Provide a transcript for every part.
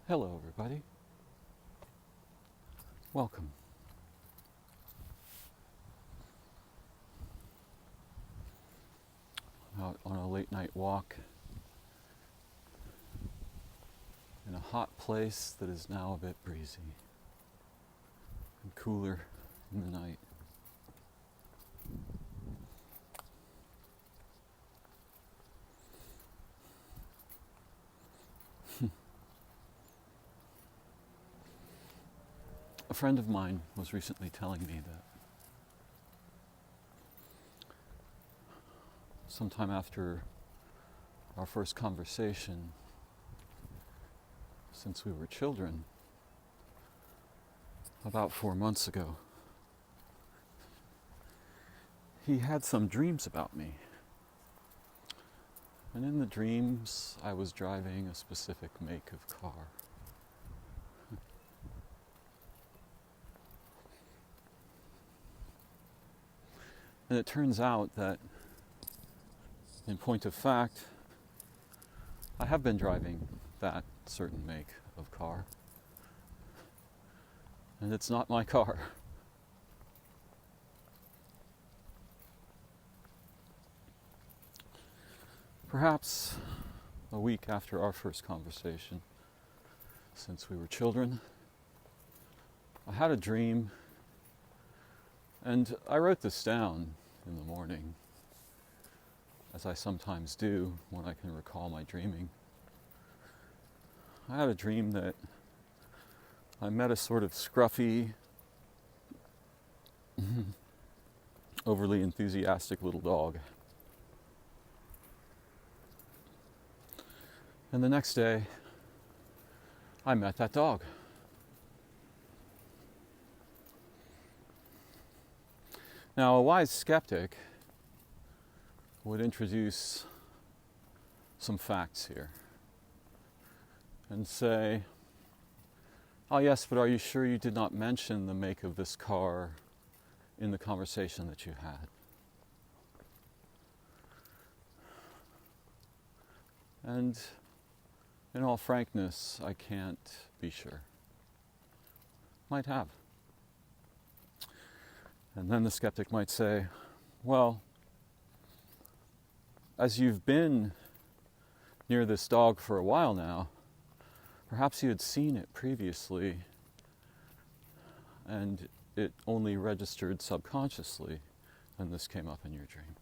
Hello, everybody. Welcome. Out on a late night walk in a hot place that is now a bit breezy and cooler in the night. A friend of mine was recently telling me that sometime after our first conversation, since we were children, about 4 months ago, he had some dreams about me. And in the dreams, I was driving a specific make of car. And it turns out that, in point of fact, I have been driving that certain make of car. And it's not my car. Perhaps a week after our first conversation, since we were children, I had a dream, and I wrote this down in the morning, as I sometimes do when I can recall my dreaming. I had a dream that I met a sort of scruffy, overly enthusiastic little dog. And the next day, I met that dog. Now, a wise skeptic would introduce some facts here and say, oh yes, but are you sure you did not mention the make of this car in the conversation that you had? And in all frankness, I can't be sure. Might have. And then the skeptic might say, well, as you've been near this dog for a while now, perhaps you had seen it previously and it only registered subconsciously and this came up in your dream.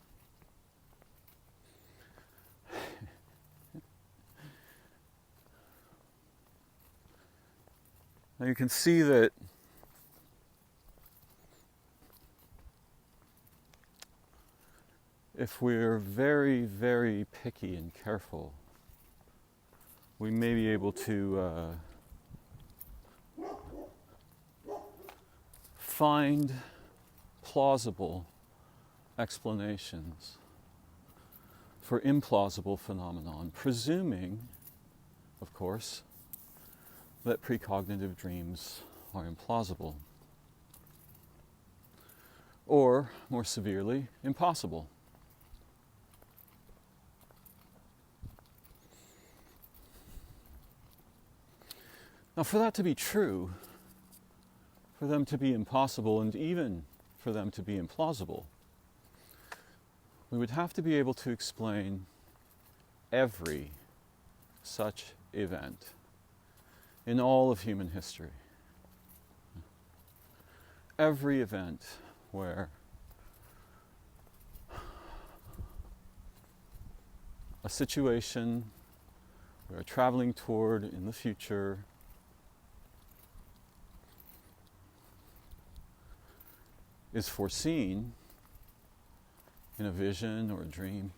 Now you can see that if we're very, very picky and careful, we may be able to find plausible explanations for implausible phenomenon, presuming, of course, that precognitive dreams are implausible. Or, more severely, impossible. Now, for that to be true, for them to be impossible, and even for them to be implausible, we would have to be able to explain every such event in all of human history. Every event where a situation we are traveling toward in the future is foreseen in a vision or a dream,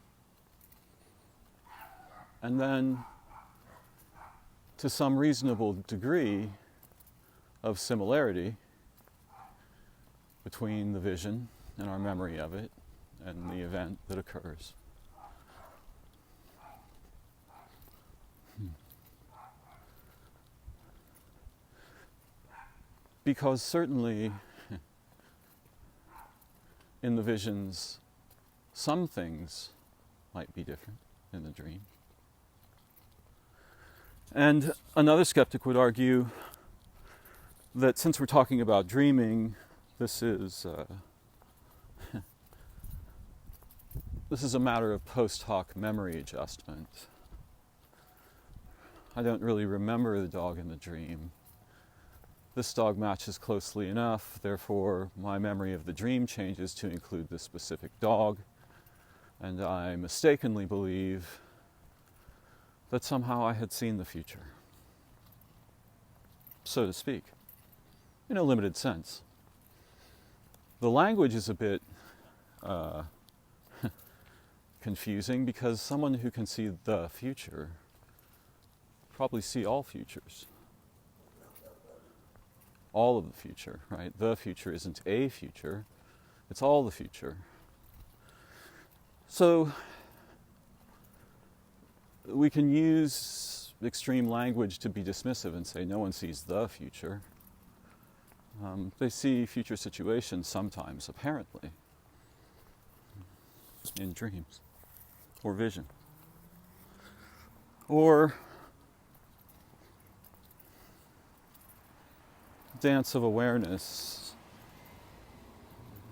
and then to some reasonable degree of similarity between the vision and our memory of it and the event that occurs. Because certainly in the visions, some things might be different in the dream. And another skeptic would argue that since we're talking about dreaming, this is a matter of post hoc memory adjustment. I don't really remember the dog in the dream. This dog matches closely enough, therefore my memory of the dream changes to include this specific dog, and I mistakenly believe that somehow I had seen the future, so to speak, in a limited sense. The language is a bit confusing because someone who can see the future probably see all futures. All of the future, right? The future isn't a future, it's all the future. So we can use extreme language to be dismissive and say no one sees the future. They see future situations sometimes, apparently, in dreams or vision. Or dance of awareness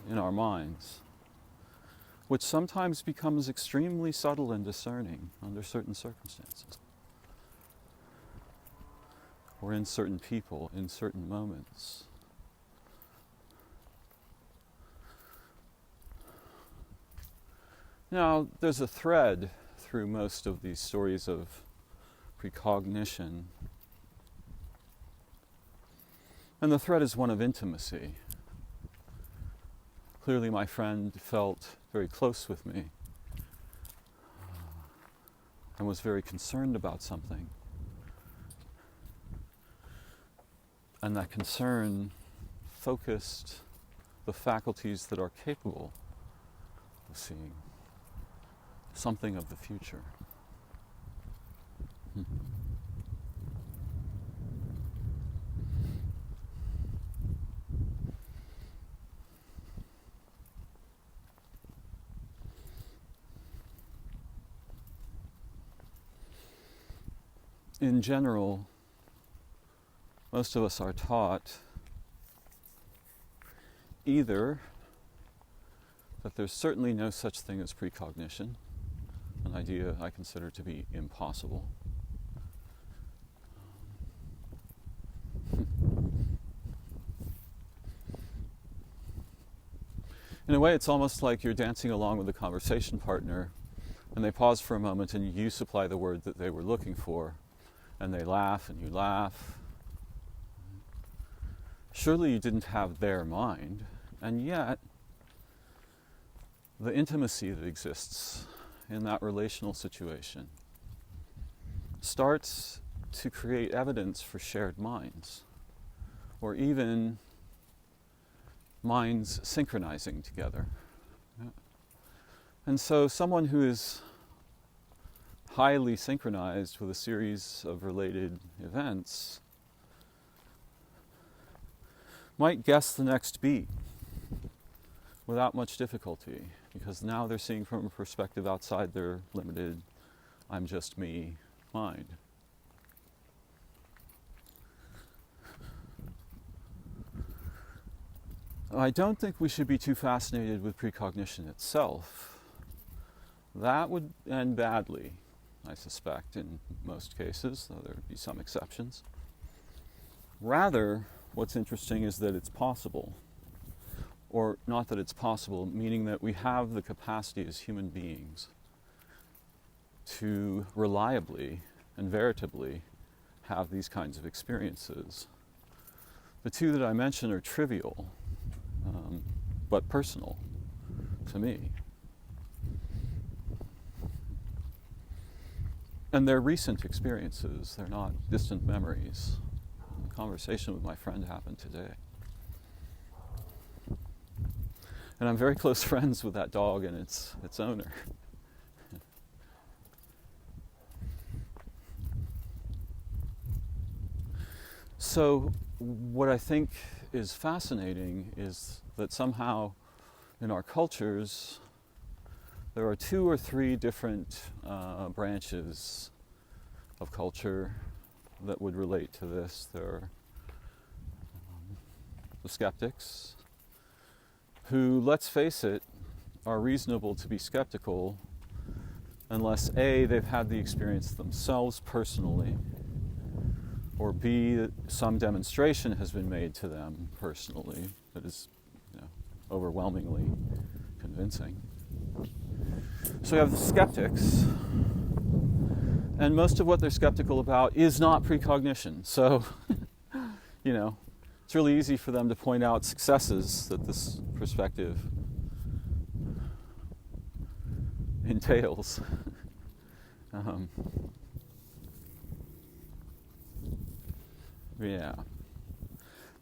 in our minds, which sometimes becomes extremely subtle and discerning under certain circumstances, or in certain people, in certain moments. Now, there's a thread through most of these stories of precognition, and the thread is one of intimacy. Clearly my friend felt very close with me and was very concerned about something. And that concern focused the faculties that are capable of seeing something of the future. In general, most of us are taught either that there's certainly no such thing as precognition, an idea I consider to be impossible. In a way, it's almost like you're dancing along with a conversation partner, and they pause for a moment and you supply the word that they were looking for, and they laugh and you laugh. Surely you didn't have their mind, and yet the intimacy that exists in that relational situation starts to create evidence for shared minds, or even minds synchronizing together. And so someone who is highly synchronized with a series of related events might guess the next beat without much difficulty, because now they're seeing from a perspective outside their limited I'm just me mind. I don't think we should be too fascinated with precognition itself. That would end badly, I suspect, in most cases, though there would be some exceptions. Rather, what's interesting is that it's possible. Or not that it's possible, meaning that we have the capacity as human beings to reliably and veritably have these kinds of experiences. The two that I mentioned are trivial, but personal to me. And they're recent experiences, they're not distant memories. The conversation with my friend happened today. And I'm very close friends with that dog and its owner. So what I think is fascinating is that somehow in our cultures there are 2 or 3 different branches of culture that would relate to this. There are the skeptics, who, let's face it, are reasonable to be skeptical unless A, they've had the experience themselves personally, or B, some demonstration has been made to them personally that is, overwhelmingly convincing. So we have the skeptics, and most of what they're skeptical about is not precognition. So, it's really easy for them to point out successes that this perspective entails.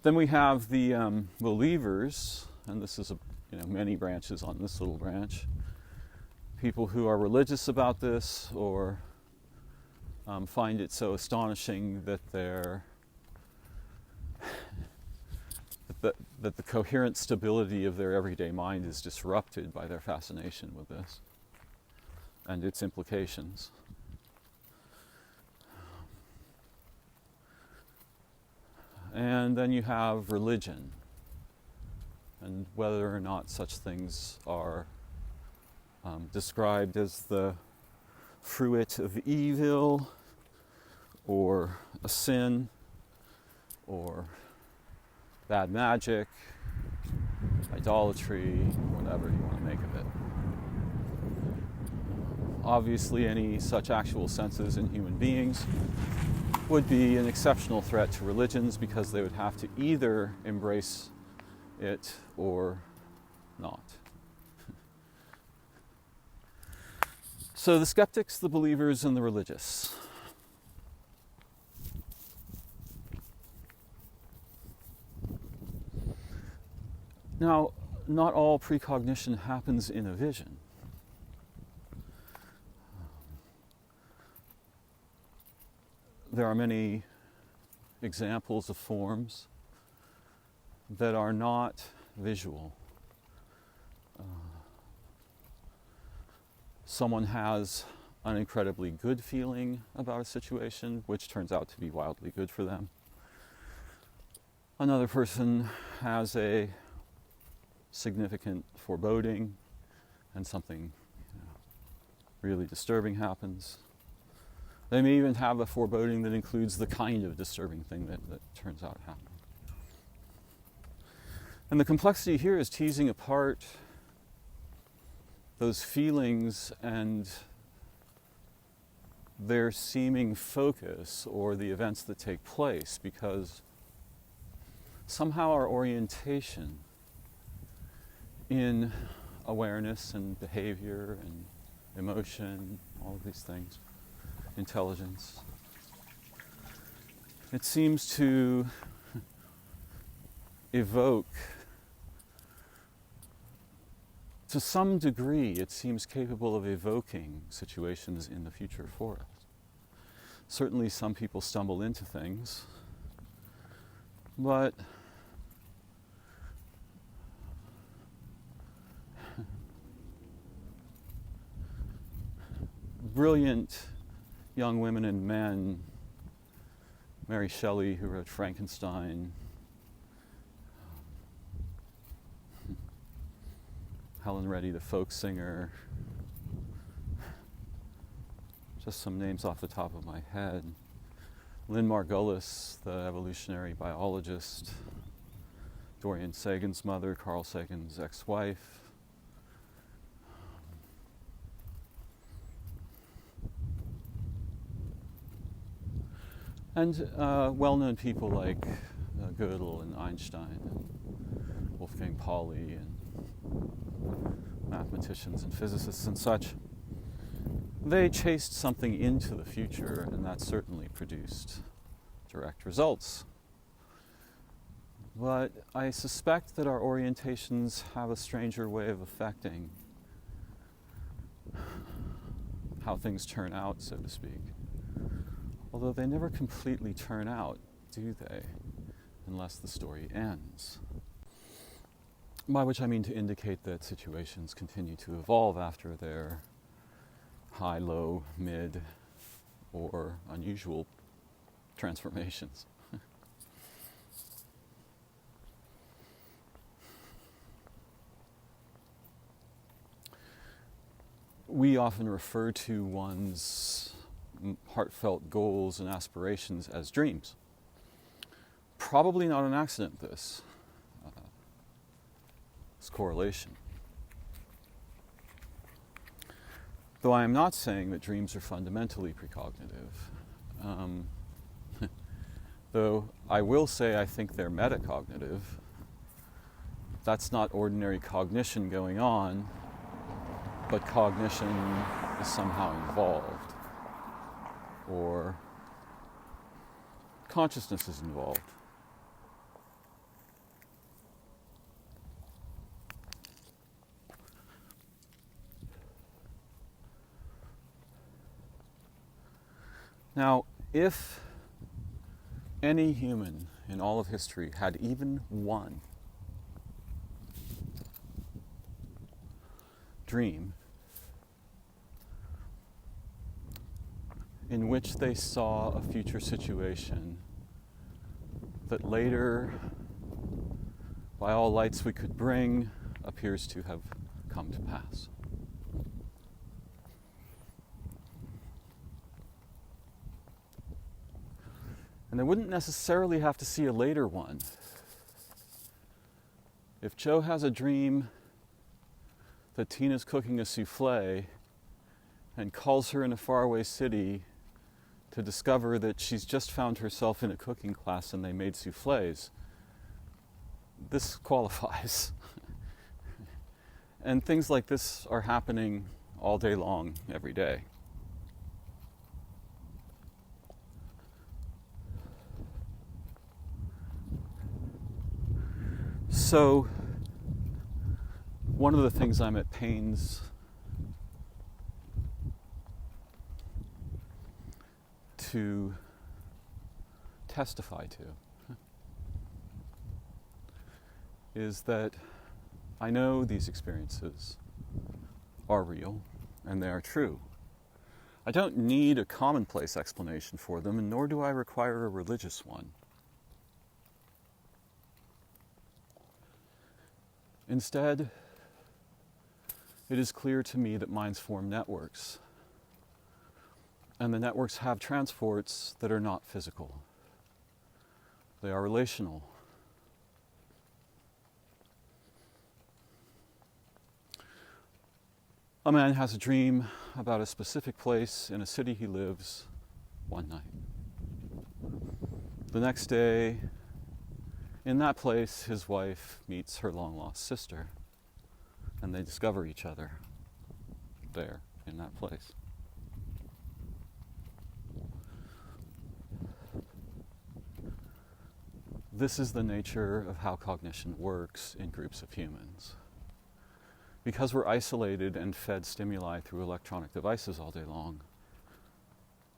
Then we have the believers, and this is many branches on this little branch. People who are religious about this, or find it so astonishing that that the coherent stability of their everyday mind is disrupted by their fascination with this and its implications. And then you have religion, and whether or not such things are described as the fruit of evil, or a sin, or bad magic, idolatry, whatever you want to make of it. Obviously, any such actual senses in human beings would be an exceptional threat to religions, because they would have to either embrace it or not. So the skeptics, the believers, and the religious. Now, not all precognition happens in a vision. There are many examples of forms that are not visual. Someone has an incredibly good feeling about a situation, which turns out to be wildly good for them. Another person has a significant foreboding, and something really disturbing happens. They may even have a foreboding that includes the kind of disturbing thing that turns out happening. And the complexity here is teasing apart those feelings and their seeming focus, or the events that take place, because somehow our orientation in awareness and behavior and emotion, all of these things, intelligence, it seems to evoke, to some degree, it seems capable of evoking situations in the future for us. Certainly some people stumble into things, but brilliant young women and men, Mary Shelley, who wrote Frankenstein, Helen Reddy, the folk singer, just some names off the top of my head, Lynn Margulis, the evolutionary biologist, Dorian Sagan's mother, Carl Sagan's ex-wife, and well-known people like Gödel and Einstein and Wolfgang Pauli, and mathematicians and physicists and such. They chased something into the future, and that certainly produced direct results. But I suspect that our orientations have a stranger way of affecting how things turn out, so to speak. Although they never completely turn out, do they? Unless the story ends. By which I mean to indicate that situations continue to evolve after their high, low, mid, or unusual transformations. We often refer to one's heartfelt goals and aspirations as dreams. Probably not an accident, this correlation. Though I am not saying that dreams are fundamentally precognitive. Though I will say I think they're metacognitive. That's not ordinary cognition going on, but cognition is somehow involved, or consciousness is involved. Now, if any human in all of history had even one dream in which they saw a future situation that later, by all lights we could bring, appears to have come to pass. And they wouldn't necessarily have to see a later one. If Joe has a dream that Tina's cooking a souffle and calls her in a faraway city to discover that she's just found herself in a cooking class and they made souffles, this qualifies. And things like this are happening all day long, every day. So, one of the things I'm at pains to testify to is that I know these experiences are real and they are true. I don't need a commonplace explanation for them, and nor do I require a religious one. Instead, it is clear to me that minds form networks, and the networks have transports that are not physical. They are relational. A man has a dream about a specific place in a city he lives one night. The next day, in that place, his wife meets her long-lost sister, and they discover each other there, in that place. This is the nature of how cognition works in groups of humans. Because we're isolated and fed stimuli through electronic devices all day long,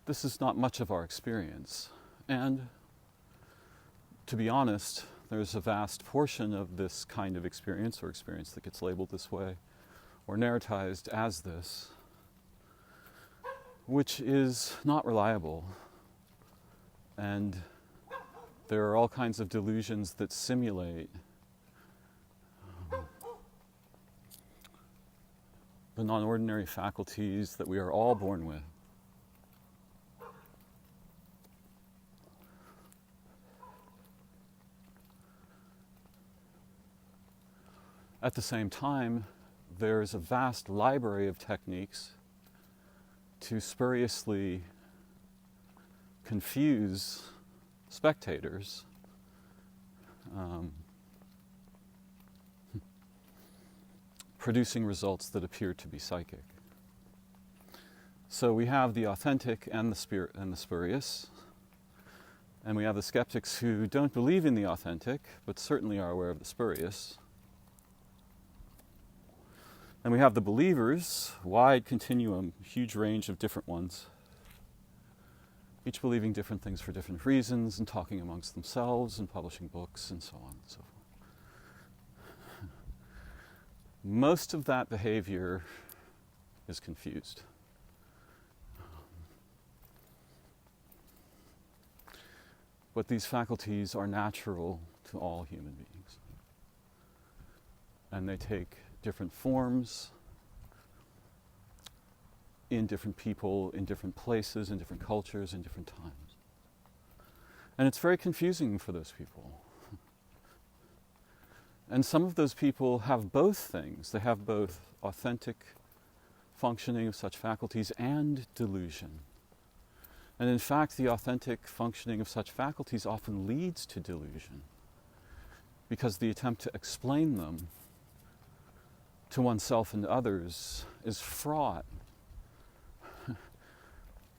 this is not much of our experience. And to be honest, there's a vast portion of this kind of experience, or experience that gets labeled this way, or narratized as this, which is not reliable. And there are all kinds of delusions that simulate the non-ordinary faculties that we are all born with. At the same time, there's a vast library of techniques to spuriously confuse spectators, producing results that appear to be psychic. So we have the authentic and the spurious, and we have the skeptics who don't believe in the authentic, but certainly are aware of the spurious. And we have the believers, wide continuum, huge range of different ones, each believing different things for different reasons, and talking amongst themselves, and publishing books, and so on and so forth. Most of that behavior is confused. but these faculties are natural to all human beings. And they take different forms in different people, in different places, in different cultures, in different times. And it's very confusing for those people. And some of those people have both things. They have both authentic functioning of such faculties and delusion. And in fact, the authentic functioning of such faculties often leads to delusion, because the attempt to explain them to oneself and others is fraught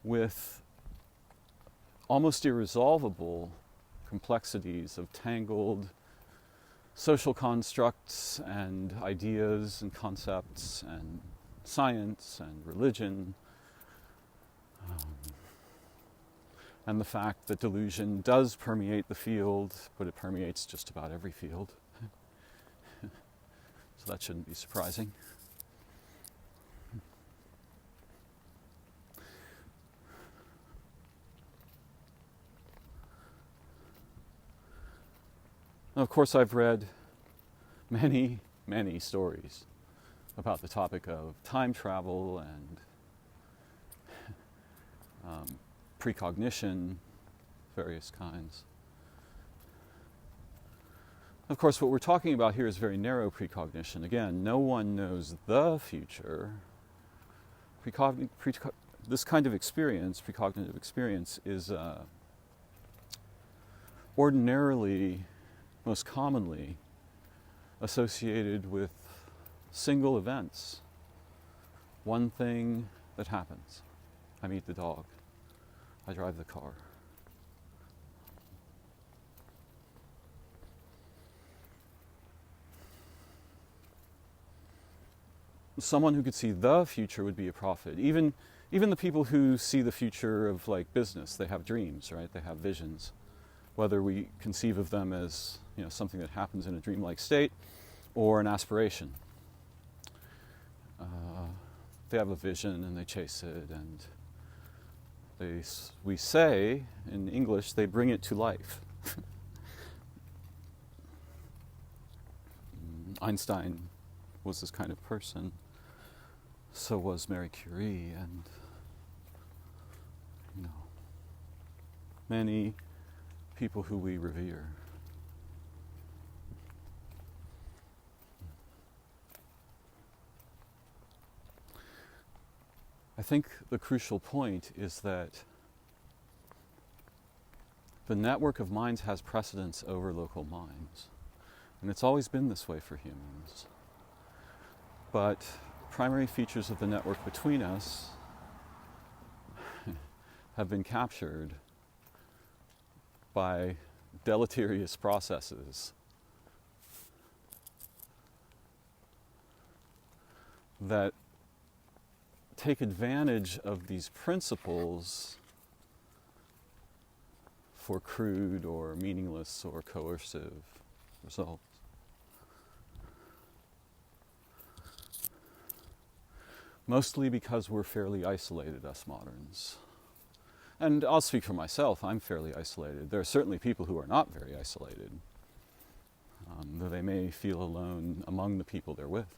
with almost irresolvable complexities of tangled social constructs and ideas and concepts and science and religion, and the fact that delusion does permeate the field, but it permeates just about every field. So that shouldn't be surprising. Of course, I've read many, many stories about the topic of time travel and precognition, various kinds. Of course, what we're talking about here is very narrow precognition. Again, no one knows the future. This kind of experience, precognitive experience, is ordinarily, most commonly, associated with single events. One thing that happens. I meet the dog. I drive the car. Someone who could see the future would be a prophet. Even the people who see the future of like business, they have dreams, right? They have visions. Whether we conceive of them as, something that happens in a dreamlike state or an aspiration. They have a vision and they chase it, and we say in English, they bring it to life. Einstein was this kind of person. So was Marie Curie, and many people who we revere. I think the crucial point is that the network of minds has precedence over local minds. And it's always been this way for humans. But primary features of the network between us have been captured by deleterious processes that take advantage of these principles for crude or meaningless or coercive results. Mostly because we're fairly isolated, us moderns. And I'll speak for myself, I'm fairly isolated. There are certainly people who are not very isolated, though they may feel alone among the people they're with.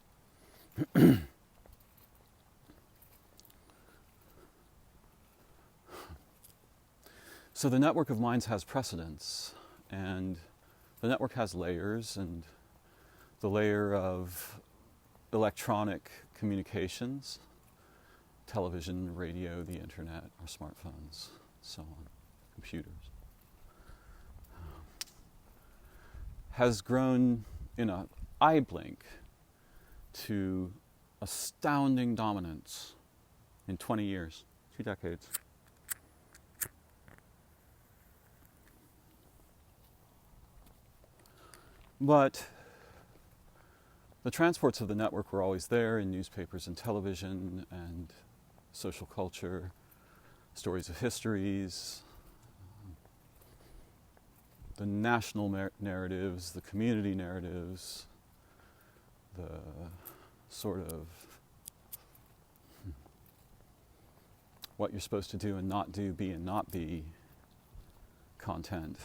So the network of minds has precedence, and the network has layers, and the layer of electronic communications, television, radio, the internet, our smartphones, so on, computers, has grown in an eye blink to astounding dominance in 20 years, 2 decades. But the transports of the network were always there in newspapers and television and social culture, stories of histories, the national narratives, the community narratives, the sort of what you're supposed to do and not do, be and not be content.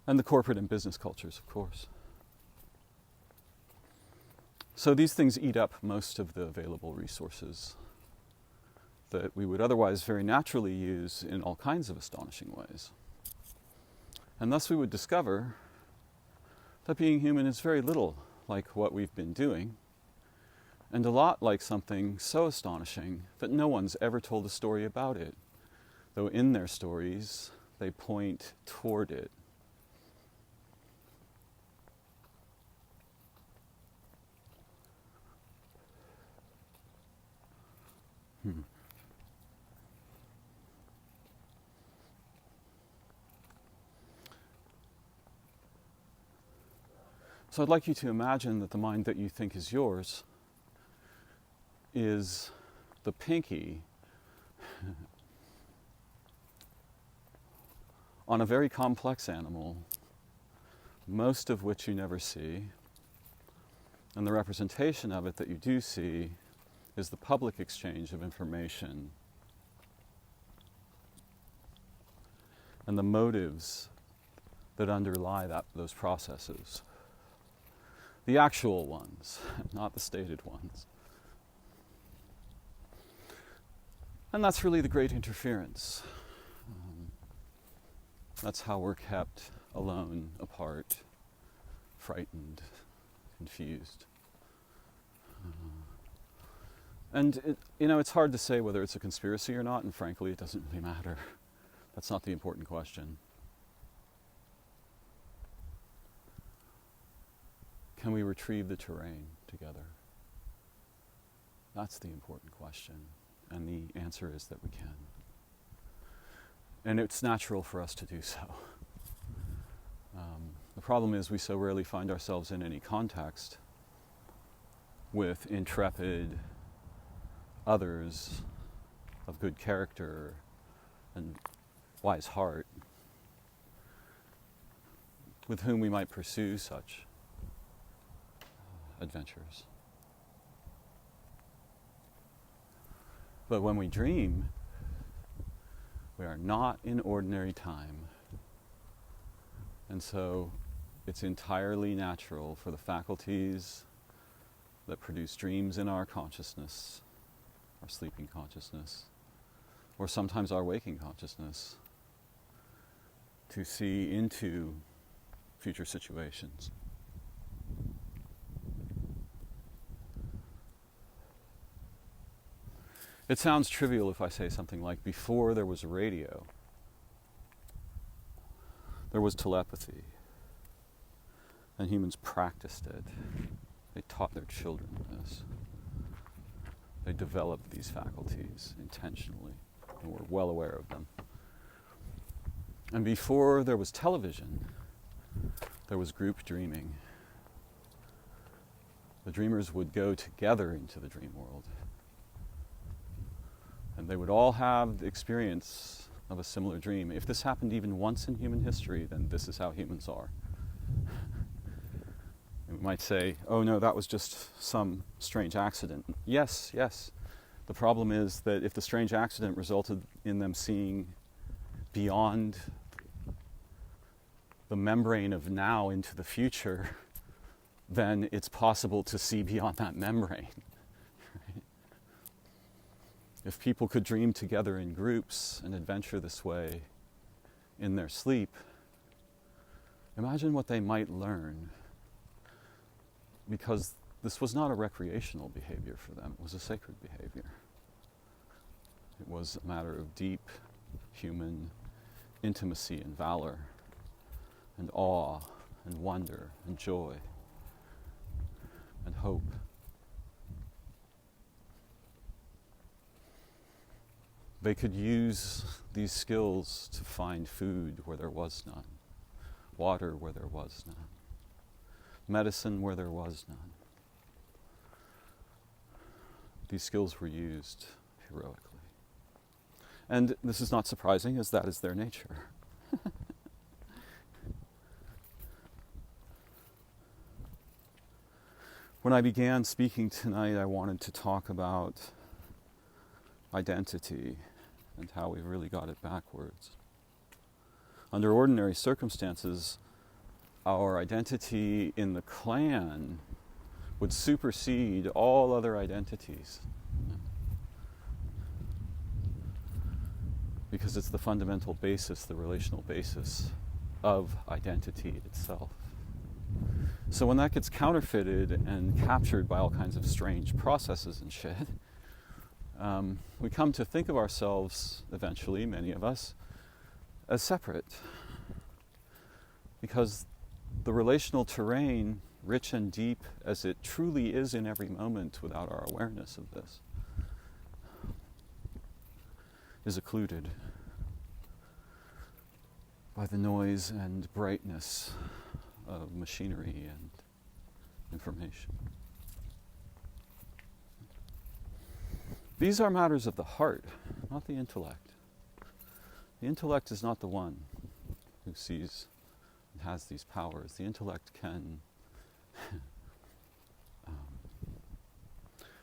And the corporate and business cultures, of course. So these things eat up most of the available resources that we would otherwise very naturally use in all kinds of astonishing ways. And thus we would discover that being human is very little like what we've been doing, and a lot like something so astonishing that no one's ever told a story about it, though in their stories they point toward it. So I'd like you to imagine that the mind that you think is yours is the pinky on a very complex animal, most of which you never see, and the representation of it that you do see is the public exchange of information and the motives that underlie those processes. The actual ones, not the stated ones. And that's really the great interference. That's how we're kept alone, apart, frightened, confused. And it's hard to say whether it's a conspiracy or not, and frankly, it doesn't really matter. That's not the important question. Can we retrieve the terrain together? That's the important question, and the answer is that we can. And it's natural for us to do so. The problem is we so rarely find ourselves in any context with intrepid others of good character and wise heart with whom we might pursue such adventures. But when we dream, we are not in ordinary time. And so it's entirely natural for the faculties that produce dreams in our consciousness, our sleeping consciousness, or sometimes our waking consciousness, to see into future situations. It sounds trivial if I say something like, before there was radio, there was telepathy, and humans practiced it. They taught their children this. They developed these faculties intentionally, and were well aware of them. And before there was television, there was group dreaming. The dreamers would go together into the dream world. And they would all have the experience of a similar dream. If this happened even once in human history, then this is how humans are. And we might say, oh no, that was just some strange accident. Yes. The problem is that if the strange accident resulted in them seeing beyond the membrane of now into the future, then it's possible to see beyond that membrane. If people could dream together in groups and adventure this way in their sleep, imagine what they might learn. Because this was not a recreational behavior for them, it was a sacred behavior. It was a matter of deep human intimacy and valor and awe and wonder and joy and hope. They could use these skills to find food where there was none, water where there was none, medicine where there was none. These skills were used heroically. And this is not surprising, as that is their nature. When I began speaking tonight, I wanted to talk about identity and how we really got it backwards. Under ordinary circumstances, our identity in the clan would supersede all other identities, because it's the fundamental basis, the relational basis of identity itself. So when that gets counterfeited and captured by all kinds of strange processes and shit, we come to think of ourselves, eventually, many of us, as separate. Because the relational terrain, rich and deep as it truly is in every moment without our awareness of this, is occluded by the noise and brightness of machinery and information. These are matters of the heart, not the intellect. The intellect is not the one who sees and has these powers. The intellect can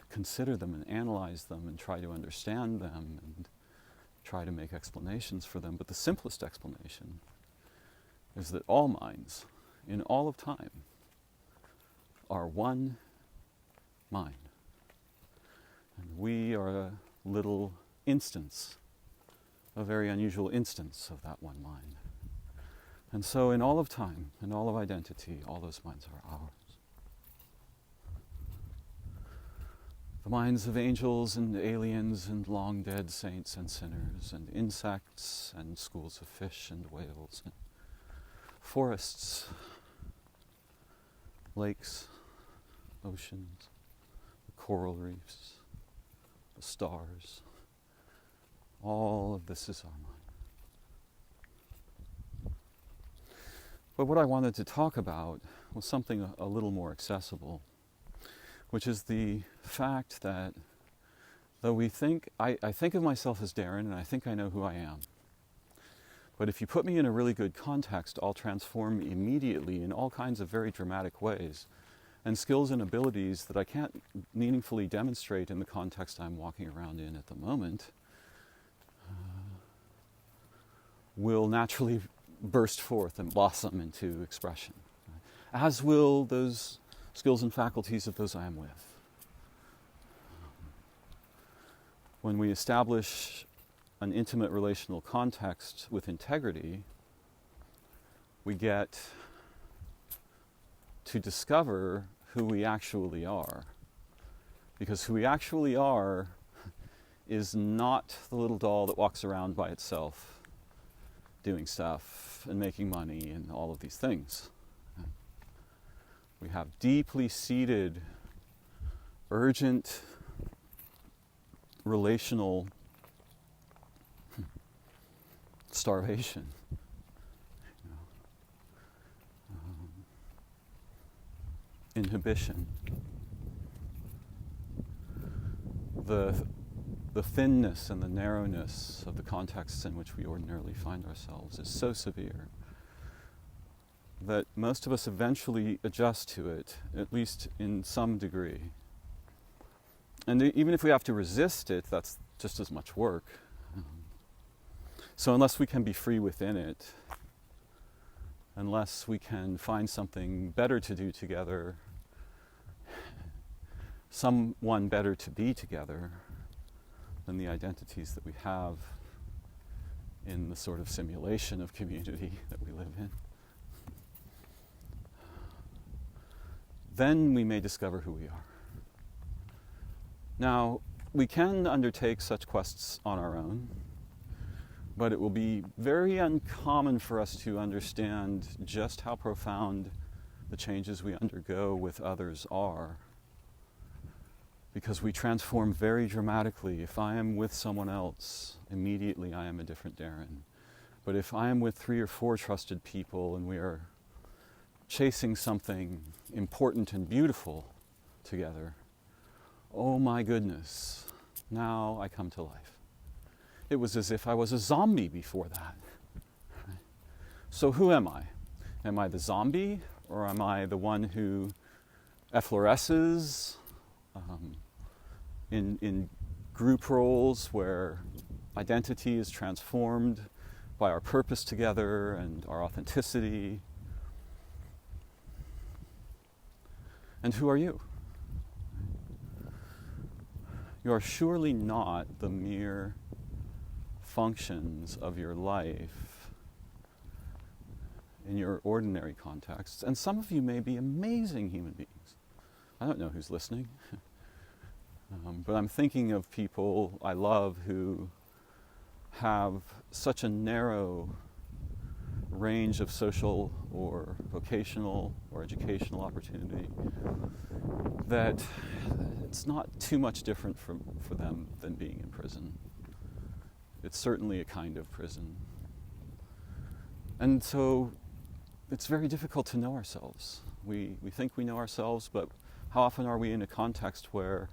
consider them and analyze them and try to understand them and try to make explanations for them. But the simplest explanation is that all minds, in all of time, are one mind. And we are a little instance, a very unusual instance of that one mind. And so in all of time, in all of identity, all those minds are ours. The minds of angels and aliens and long dead saints and sinners and insects and schools of fish and whales and forests, lakes, oceans, the coral reefs, the stars. All of this is our mind. But what I wanted to talk about was something a little more accessible, which is the fact that though we think, I think of myself as Darren and I think I know who I am. But if you put me in a really good context, I'll transform immediately in all kinds of very dramatic ways. And skills and abilities that I can't meaningfully demonstrate in the context I'm walking around in at the moment will naturally burst forth and blossom into expression, as will those skills and faculties of those I am with. When we establish an intimate relational context with integrity, we get to discover who we actually are. Because who we actually are is not the little doll that walks around by itself doing stuff and making money and all of these things. We have deeply seated, urgent, relational starvation. Inhibition. The thinness and the narrowness of the contexts in which we ordinarily find ourselves is so severe that most of us eventually adjust to it, at least in some degree. And even if we have to resist it, that's just as much work. So unless we can be free within it, unless we can find something better to do together, someone better to be together than the identities that we have in the sort of simulation of community that we live in, then we may discover who we are. Now, we can undertake such quests on our own, but it will be very uncommon for us to understand just how profound the changes we undergo with others are, because we transform very dramatically. If I am with someone else, immediately I am a different Darren. But if I am with 3 or 4 trusted people and we are chasing something important and beautiful together, oh my goodness, now I come to life. It was as if I was a zombie before that. So who am I? Am I the zombie, or am I the one who effloresces in group roles where identity is transformed by our purpose together and our authenticity. And who are you? You are surely not the mere functions of your life in your ordinary contexts. And some of you may be amazing human beings. I don't know who's listening. But I'm thinking of people I love who have such a narrow range of social or vocational or educational opportunity that it's not too much different for them than being in prison. It's certainly a kind of prison. And so it's very difficult to know ourselves. We think we know ourselves, but how often are we in a context where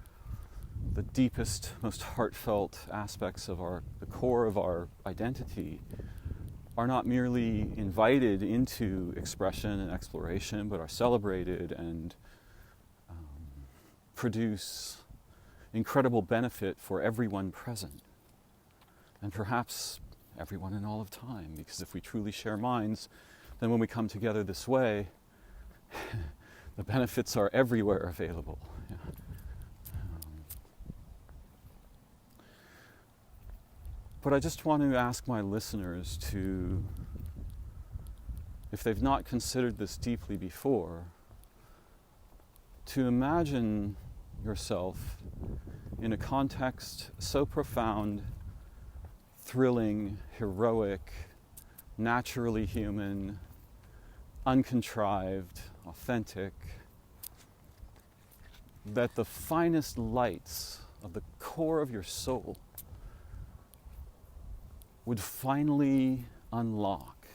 the deepest, most heartfelt aspects of the core of our identity are not merely invited into expression and exploration, but are celebrated and produce incredible benefit for everyone present, and perhaps everyone in all of time, because if we truly share minds, then when we come together this way, the benefits are everywhere available. Yeah. But I just want to ask my listeners to, if they've not considered this deeply before, to imagine yourself in a context so profound, thrilling, heroic, naturally human, uncontrived, authentic, that the finest lights of the core of your soul would finally unlock.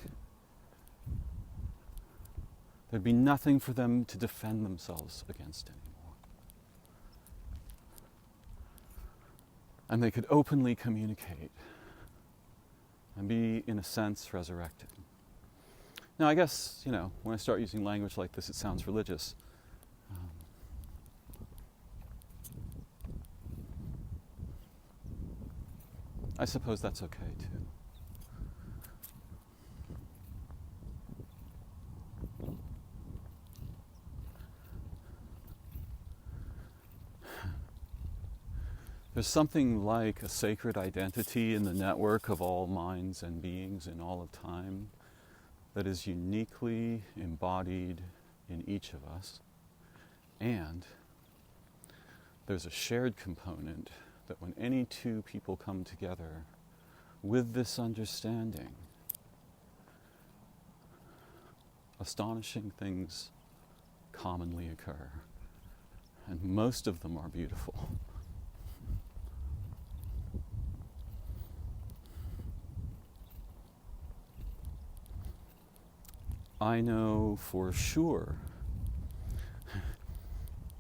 There'd be nothing for them to defend themselves against anymore. And they could openly communicate and be, in a sense, resurrected. Now, I guess, when I start using language like this, it sounds religious. I suppose that's okay, too. There's something like a sacred identity in the network of all minds and beings in all of time that is uniquely embodied in each of us. And there's a shared component that when any two people come together with this understanding, astonishing things commonly occur. And most of them are beautiful. I know for sure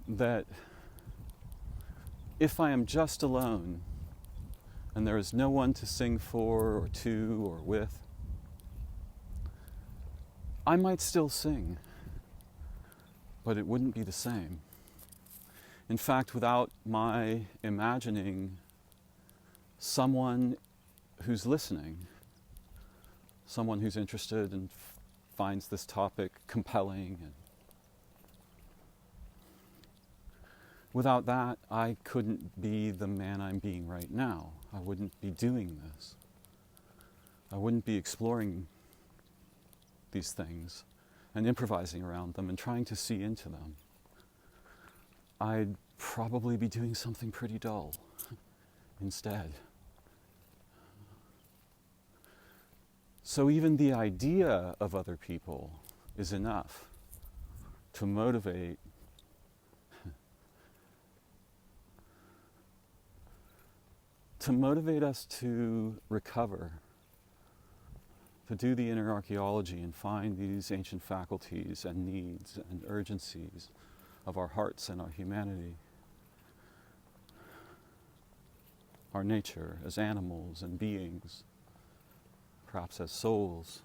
that if I am just alone and there is no one to sing for or to or with, I might still sing, but it wouldn't be the same. In fact, without my imagining someone who's listening, someone who's interested and finds this topic compelling, and without that, I couldn't be the man I'm being right now. I wouldn't be doing this. I wouldn't be exploring these things and improvising around them and trying to see into them. I'd probably be doing something pretty dull instead. So even the idea of other people is enough to motivate us to recover, to do the inner archaeology and find these ancient faculties and needs and urgencies of our hearts and our humanity, our nature as animals and beings, perhaps as souls.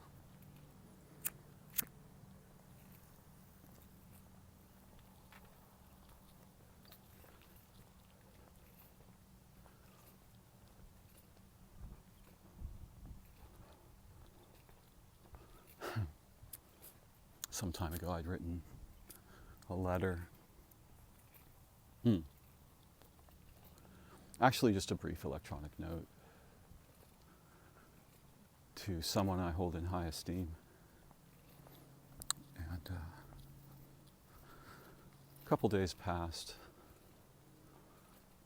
some time ago I'd written a letter. Actually, just a brief electronic note to someone I hold in high esteem. And a couple days passed.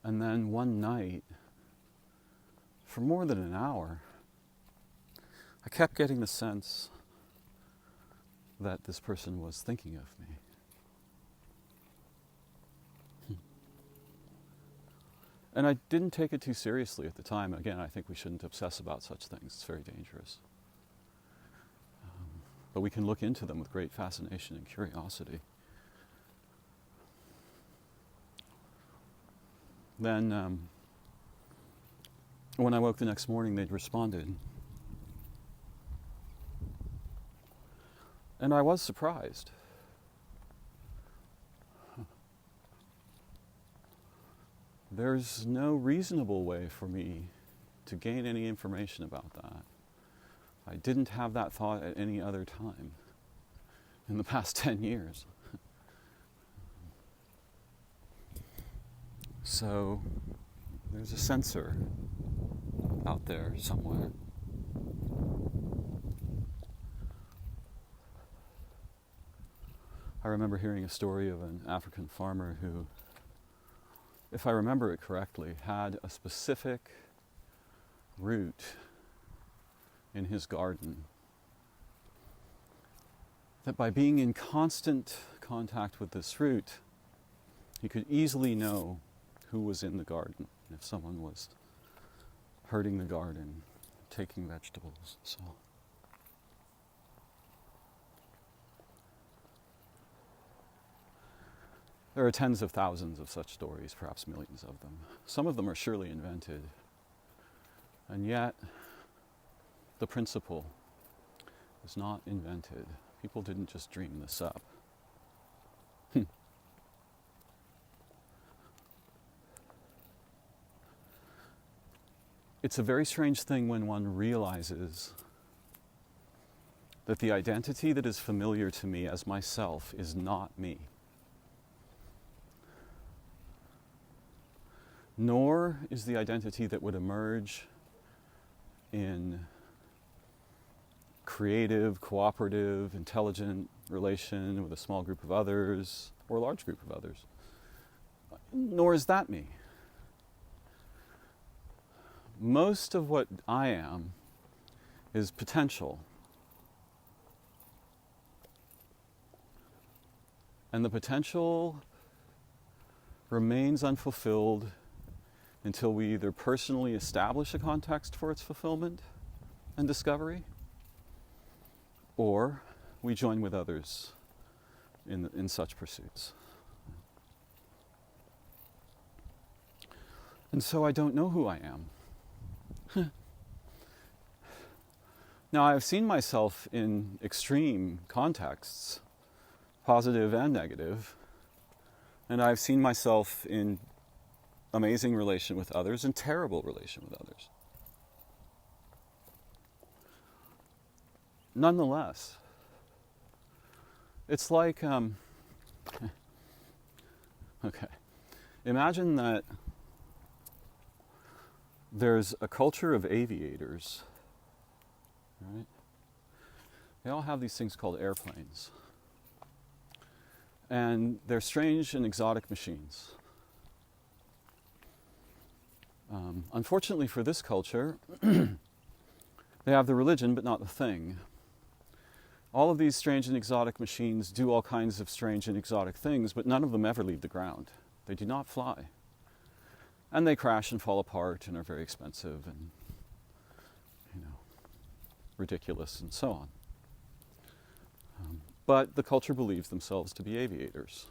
And then one night, for more than an hour, I kept getting the sense that this person was thinking of me. And I didn't take it too seriously at the time. Again, I think we shouldn't obsess about such things. It's very dangerous. But we can look into them with great fascination and curiosity. Then, when I woke the next morning, they'd responded. And I was surprised. There's no reasonable way for me to gain any information about that. I didn't have that thought at any other time in the past 10 years. So there's a sensor out there somewhere. I remember hearing a story of an African farmer who, if I remember it correctly, had a specific root in his garden that by being in constant contact with this root, he could easily know who was in the garden, if someone was hurting the garden, taking vegetables, so. There are tens of thousands of such stories, perhaps millions of them. Some of them are surely invented, and yet the principle is not invented. People didn't just dream this up. It's a very strange thing when one realizes that the identity that is familiar to me as myself is not me. Nor is the identity that would emerge in creative, cooperative, intelligent relation with a small group of others or a large group of others. Nor is that me. Most of what I am is potential. And the potential remains unfulfilled until we either personally establish a context for its fulfillment and discovery, or we join with others in such pursuits. And so I don't know who I am. Now, I've seen myself in extreme contexts, positive and negative, and I've seen myself in amazing relation with others and terrible relation with others. Nonetheless, it's like, okay, imagine that there's a culture of aviators, right? They all have these things called airplanes. And they're strange and exotic machines. Unfortunately for this culture, they have the religion but not the thing. All of these strange and exotic machines do all kinds of strange and exotic things, but none of them ever leave the ground. They do not fly. And they crash and fall apart and are very expensive and, ridiculous and so on. But the culture believes themselves to be aviators.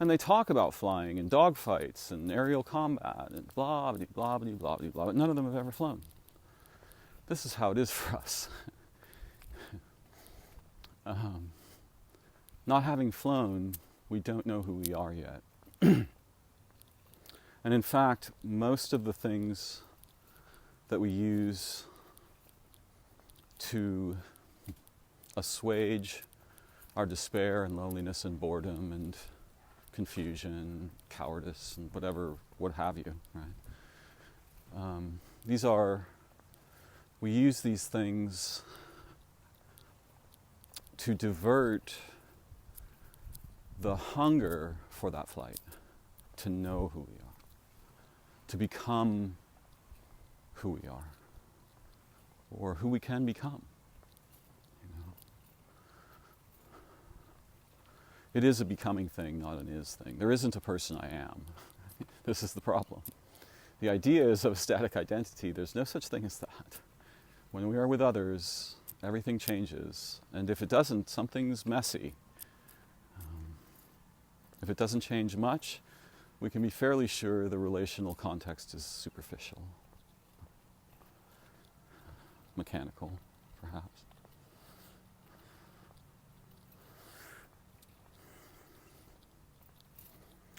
And they talk about flying and dogfights and aerial combat and blah, blah, blah, blah, blah, blah, blah, but none of them have ever flown. This is how it is for us. Not having flown, we don't know who we are yet. And in fact, most of the things that we use to assuage our despair and loneliness and boredom and confusion, cowardice, and whatever, what have you, right? We use these things to divert the hunger for that flight, to know who we are, to become who we are, or who we can become. It is a becoming thing, not an is thing. There isn't a person I am. This is the problem. The idea is of a static identity. There's no such thing as that. When we are with others, everything changes. And if it doesn't, something's messy. If it doesn't change much, we can be fairly sure the relational context is superficial, mechanical, perhaps.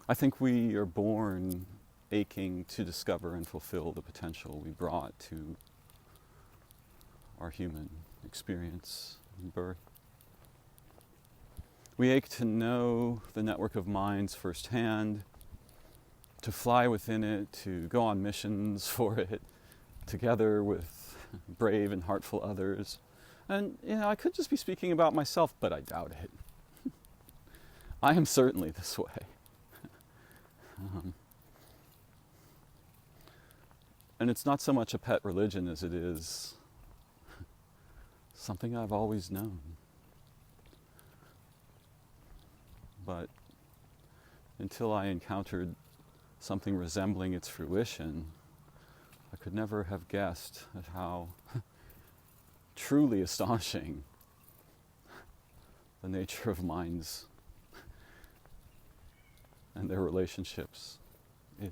I think we are born aching to discover and fulfill the potential we brought to our human experience in birth. We ache to know the network of minds firsthand, to fly within it, to go on missions for it, together with brave and heartful others. And, I could just be speaking about myself, but I doubt it. I am certainly this way. And it's not so much a pet religion as it is something I've always known. But until I encountered something resembling its fruition, I could never have guessed at how truly astonishing the nature of minds and their relationships is.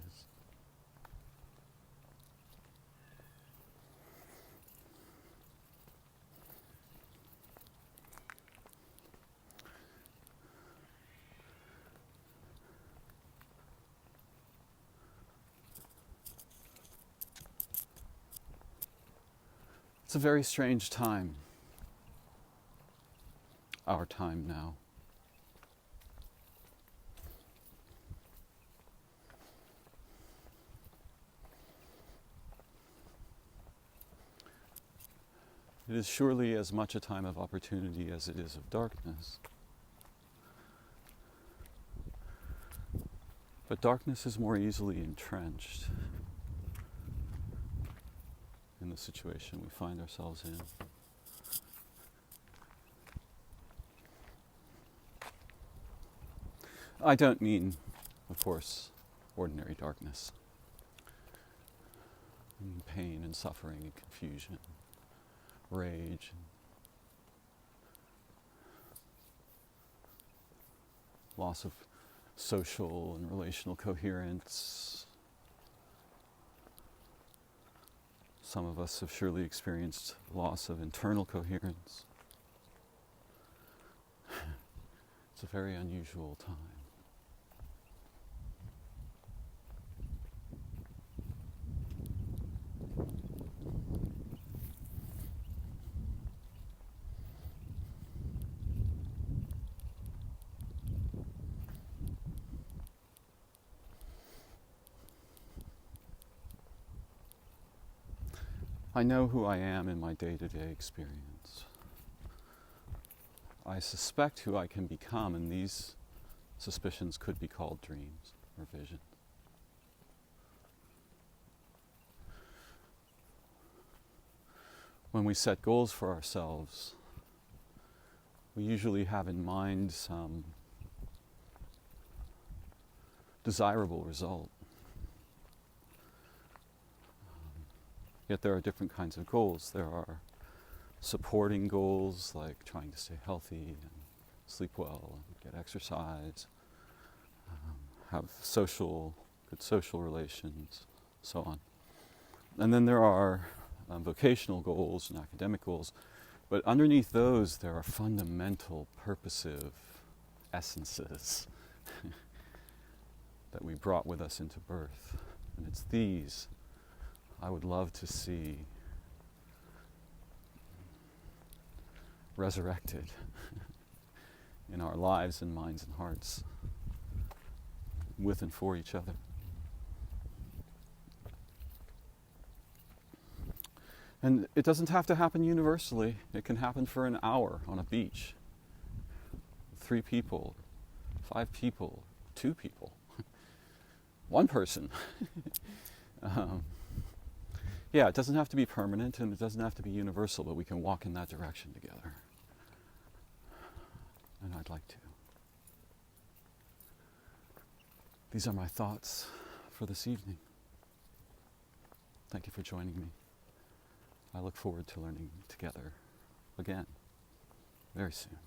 It's a very strange time, our time now. It is surely as much a time of opportunity as it is of darkness. But darkness is more easily entrenched in the situation we find ourselves in. I don't mean, of course, ordinary darkness. I mean pain and suffering and confusion, rage, and loss of social and relational coherence. Some of us have surely experienced loss of internal coherence. It's a very unusual time. I know who I am in my day-to-day experience. I suspect who I can become, and these suspicions could be called dreams or visions. When we set goals for ourselves, we usually have in mind some desirable result. Yet there are different kinds of goals. There are supporting goals, like trying to stay healthy and sleep well and get exercise, have good social relations, so on. And then there are vocational goals and academic goals. But underneath those, there are fundamental, purposive essences that we brought with us into birth. And it's these I would love to see resurrected in our lives and minds and hearts, with and for each other. And it doesn't have to happen universally. It can happen for an hour on a beach. 3 people, 5 people, 2 people, 1 person. Yeah, it doesn't have to be permanent and it doesn't have to be universal, but we can walk in that direction together. And I'd like to. These are my thoughts for this evening. Thank you for joining me. I look forward to learning together again very soon.